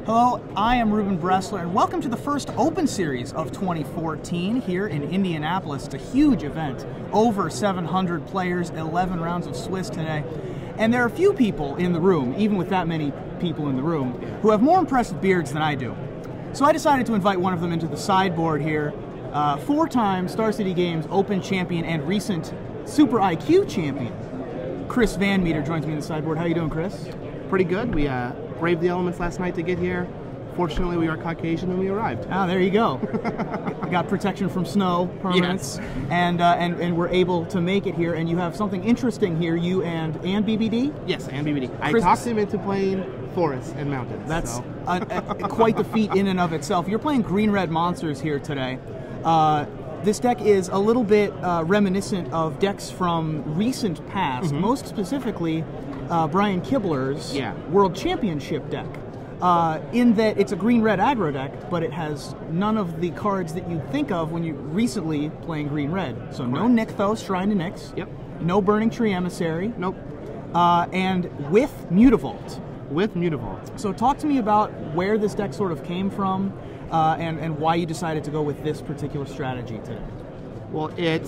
Hello, I am Ruben Bressler, and welcome to the first Open Series of 2014 here in Indianapolis. It's a huge event, over 700 players, 11 rounds of Swiss today. And there are a few people in the room, even with that many people in the room, who have more impressive beards than I do. So I decided to invite one of them into the sideboard here. Four-time Star City Games Open champion and recent Super IQ champion, Chris VanMeter, joins me in the sideboard. How you doing, Chris? Pretty good. We braved the elements last night to get here. Fortunately, we are Caucasian when we arrived. Ah, there you go. Got protection from snow, permanence, yes. and we're able to make it here. And you have something interesting here, you and BBD? Yes, and BBD. I talked him into playing forests and mountains. That's quite the feat in and of itself. You're playing green-red monsters here today. This deck is a little bit reminiscent of decks from recent past, most specifically Brian Kibler's World Championship deck. In that it's a green-red aggro deck, but it has none of the cards that you'd think of when you're recently playing green-red. So no Nykthos, Shrine to Nyx. Yep. No Burning Tree Emissary. Nope. And with Mutavault. With Mutavault. So talk to me about where this deck sort of came from, and why you decided to go with this particular strategy today. Well, it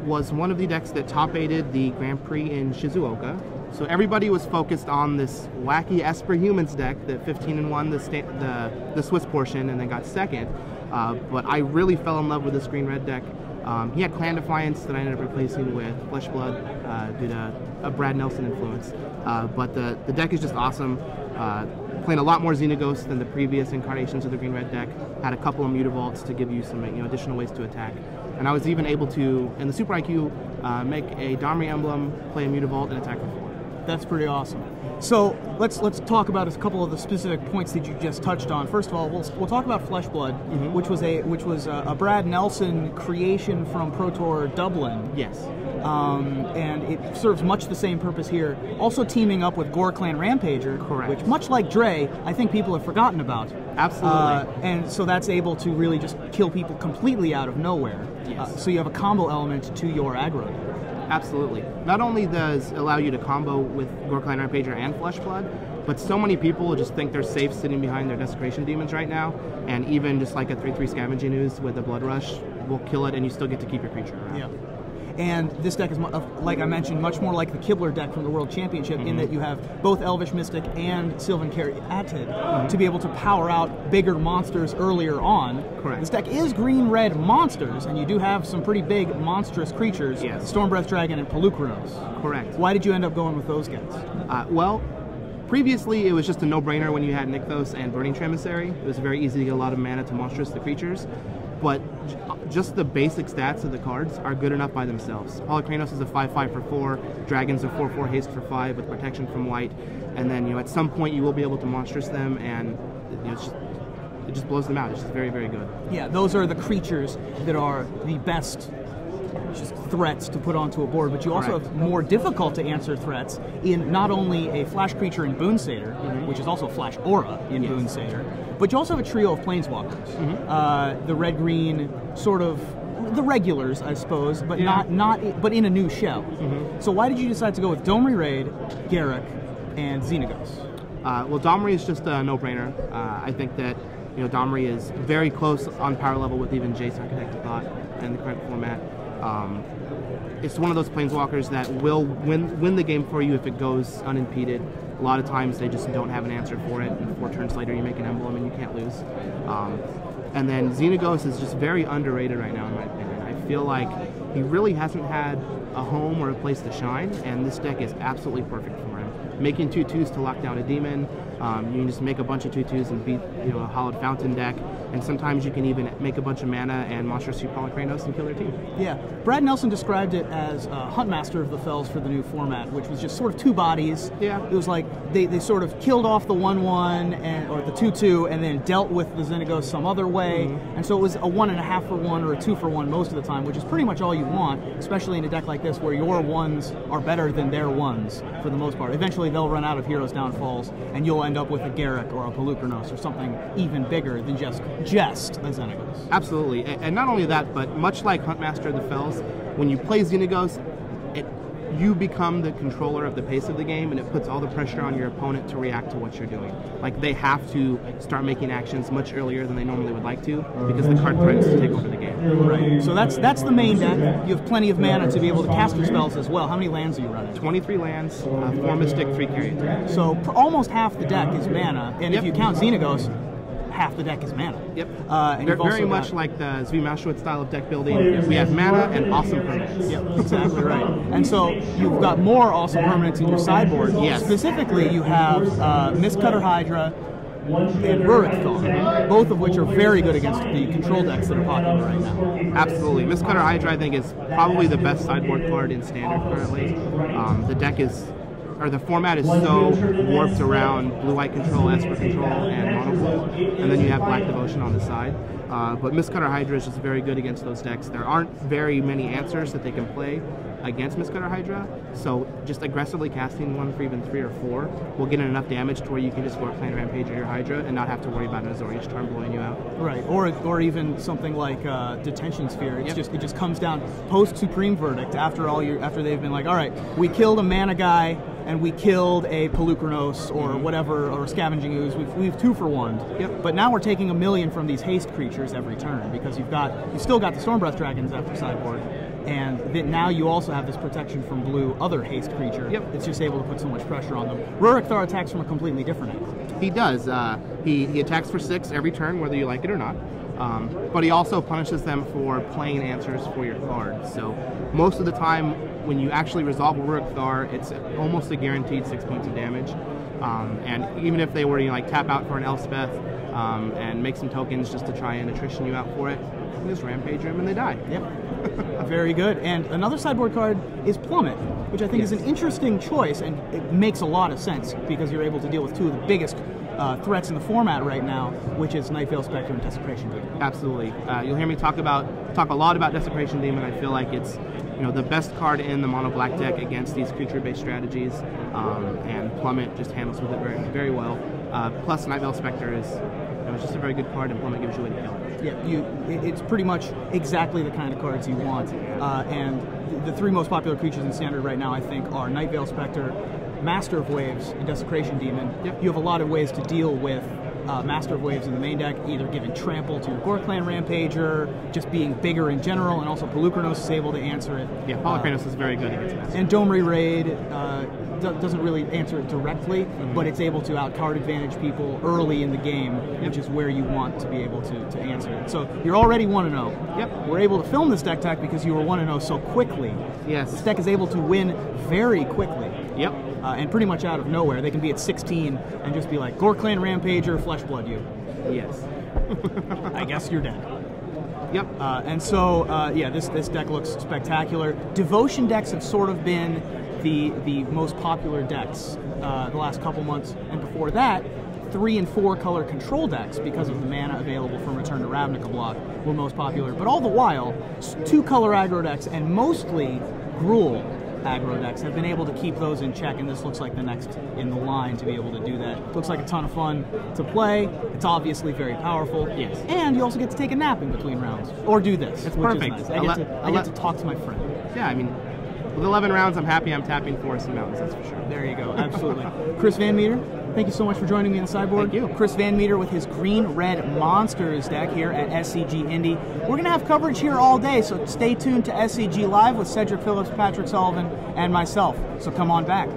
was one of the decks that top-aided the Grand Prix in Shizuoka. So everybody was focused on this wacky Esper Humans deck that 15 won the Swiss portion and then got second. But I really fell in love with this green-red deck. He had Clan Defiance that I ended up replacing with Flesh Blood due to a Brad Nelson influence. But the deck is just awesome. Playing a lot more Xenaghosts than the previous incarnations of the green-red deck. Had a couple of Mutavaults to give you some additional ways to attack. And I was even able to, in the Super IQ, make a Domri emblem, play a Mutavault, and attack for 4. That's pretty awesome. So let's talk about a couple of the specific points that you just touched on. First of all, we'll talk about Flesh Blood, which was a Brad Nelson creation from Pro Tour Dublin. Yes. And it serves much the same purpose here. Also teaming up with Gore Clan Rampager, correct. Which, much like Dre, I think people have forgotten about. Absolutely. And so that's able to really just kill people completely out of nowhere. Yes. So you have a combo element to your aggro. Absolutely. Not only does it allow you to combo with Gore Clan Rampager and Flesh Blood, but so many people just think they're safe sitting behind their Desecration Demons right now, and even just like a 3/3 Scavenging Ooze with a Blood Rush will kill it, and you still get to keep your creature around. Yeah. And this deck is, like I mentioned, much more like the Kibler deck from the World Championship in that you have both Elvish Mystic and Sylvan Caryatid to be able to power out bigger monsters earlier on. Correct. This deck is green-red monsters, and you do have some pretty big monstrous creatures, Stormbreath Dragon and Pelucranos. Correct. Why did you end up going with those guys? Well, previously it was just a no-brainer when you had Nykthos and Burning Tree Emissary. It was very easy to get a lot of mana to monstrous the creatures. But just the basic stats of the cards are good enough by themselves. Polycranos is a 5/5 for 4, Dragon's a 4/4 haste for 5 with protection from white, and then at some point you will be able to monstrous them, and it just blows them out. It's just very, very good. Yeah, those are the creatures that are the best threats to put onto a board, but you also have more difficult to answer threats in not only a flash creature in Boon Satyr, which is also Flash Aura in Boon Satyr, but you also have a trio of Planeswalkers. The red-green sort of the regulars, I suppose, but but in a new shell. So why did you decide to go with Domri Raid, Garruk, and Xenaghost? Well, Domri is just a no-brainer. I think that Domri is very close on power level with even Jace Architect of Thought in the current format. It's one of those planeswalkers that will win the game for you if it goes unimpeded. A lot of times they just don't have an answer for it, and 4 turns later you make an emblem and you can't lose. And then Xenaghost is just very underrated right now in my opinion. I feel like he really hasn't had a home or a place to shine, and this deck is absolutely perfect for him. Making 2/2s to lock down a demon, you can just make a bunch of 2/2s and beat a Hallowed Fountain deck, and sometimes you can even make a bunch of mana and monstrous your Polycranos and kill their team. Yeah, Brad Nelson described it as Huntmaster of the Fells for the new format, which was just sort of 2 bodies. Yeah. It was like they sort of killed off the 1/1 or the 2/2 and then dealt with the Xenaghost some other way, and so it was a 1.5 for 1 or a 2 for 1 most of the time, which is pretty much all you want, especially in a deck like this where your 1s are better than their 1s for the most part. Eventually they'll run out of Heroes Downfalls, and you'll end up with a Garruk or a Pelucranos or something even bigger than just a Xenaghost. Absolutely, and not only that, but much like Huntmaster of the Fells, when you play Xenaghost, you become the controller of the pace of the game, and it puts all the pressure on your opponent to react to what you're doing. Like, they have to start making actions much earlier than they normally would like to, because the card threatens to take over the game. Right. So that's the main deck. You have plenty of mana to be able to cast your spells as well. How many lands are you running? 23 lands, 4 Mystic, 3 Carrier. So almost half the deck is mana, and Yep. if you count Xenagos, half the deck is mana. Yep. And you've Very also much got- like the Zvi Mashwitz style of deck building. We have mana and awesome permanents. Yep, exactly right. And so you've got more awesome permanents in your sideboard. Yes. Specifically, you have Mistcutter Hydra and Rurik Thor, both of which are very good against the control decks that are popular right now. Absolutely. Mistcutter Hydra, I think, is probably the best sideboard card in Standard currently. The deck is, or the format is so warped around blue-white control, Esper control, and mono blue, and then you have Black Devotion on the side. But Mistcutter Hydra is just very good against those decks. There aren't very many answers that they can play against Mistcutter Hydra, so just aggressively casting one for even 3 or 4 will get enough damage to where you can just Gorkland Rampage your Hydra and not have to worry about an Azorius Charm blowing you out. Right, or even something like Detention Sphere. It's it just comes down post Supreme Verdict after they've been like, all right, we killed a mana guy and we killed a Pelucranos or whatever, or a Scavenging Ooze. We've 2 for 1. Yep. But now we're taking 1,000,000 from these haste creatures every turn, because you've still got the Stormbreath Dragons after sideboard, and then now you also have this protection from blue other haste creature. Yep. It's just able to put so much pressure on them. Rurik Thor attacks from a completely different angle. He does. He attacks for 6 every turn, whether you like it or not. But he also punishes them for playing answers for your card. So most of the time, when you actually resolve a Rurik Thor, it's almost a guaranteed 6 points of damage. And even if they were to tap out for an Elspeth and make some tokens just to try and attrition you out for it, you can just Rampage them and they die. Yep. Very good. And another sideboard card is Plummet, which I think is an interesting choice, and it makes a lot of sense because you're able to deal with 2 of the biggest threats in the format right now, which is Night Veil Spectre and Desecration Demon. Absolutely. You'll hear me talk a lot about Desecration Demon. I feel like it's the best card in the mono black deck against these creature-based strategies, and Plummet just handles with it very, very well. Plus, Night Veil Spectre is it's just a very good card, and Plummet gives you a way to kill it. Yeah, it's pretty much exactly the kind of cards you want. And the 3 most popular creatures in Standard right now, I think, are Night Veil Spectre, Master of Waves, and Desecration Demon. Yep. You have a lot of ways to deal with Master of Waves in the main deck, either giving Trample to your Gorkland Rampager, just being bigger in general, and also Pelucranos is able to answer it. Yeah, Pelucranos is very good against Master. And Domri Raid doesn't really answer it directly, but it's able to out-card advantage people early in the game, which is where you want to be able to answer it. So you're already 1-0. Yep. We're able to film this deck tech because you were 1-0 so quickly. Yes. This deck is able to win very quickly. Yep. And pretty much out of nowhere. They can be at 16 and just be like, Gorkland Rampager, Fleshblood you. Yes. I guess you're dead. Yep. And so, this deck looks spectacular. Devotion decks have sort of been the most popular decks the last couple months, and before that, 3 and 4 color control decks, because of the mana available from Return to Ravnica block, were most popular. But all the while, 2 color aggro decks and mostly Gruul aggro decks have been able to keep those in check, and this looks like the next in the line to be able to do that. Looks like a ton of fun to play. It's obviously very powerful. Yes. And you also get to take a nap in between rounds, or do this. It's which perfect. Is nice. I get to talk to my friend. Yeah, I mean, with 11 rounds, I'm happy I'm tapping forests and mountains, that's for sure. There you go, absolutely. Chris VanMeter, thank you so much for joining me on the sideboard. Thank you. Chris VanMeter with his Green-Red Monsters deck here at SCG Indy. We're going to have coverage here all day, so stay tuned to SCG Live with Cedric Phillips, Patrick Sullivan, and myself. So come on back.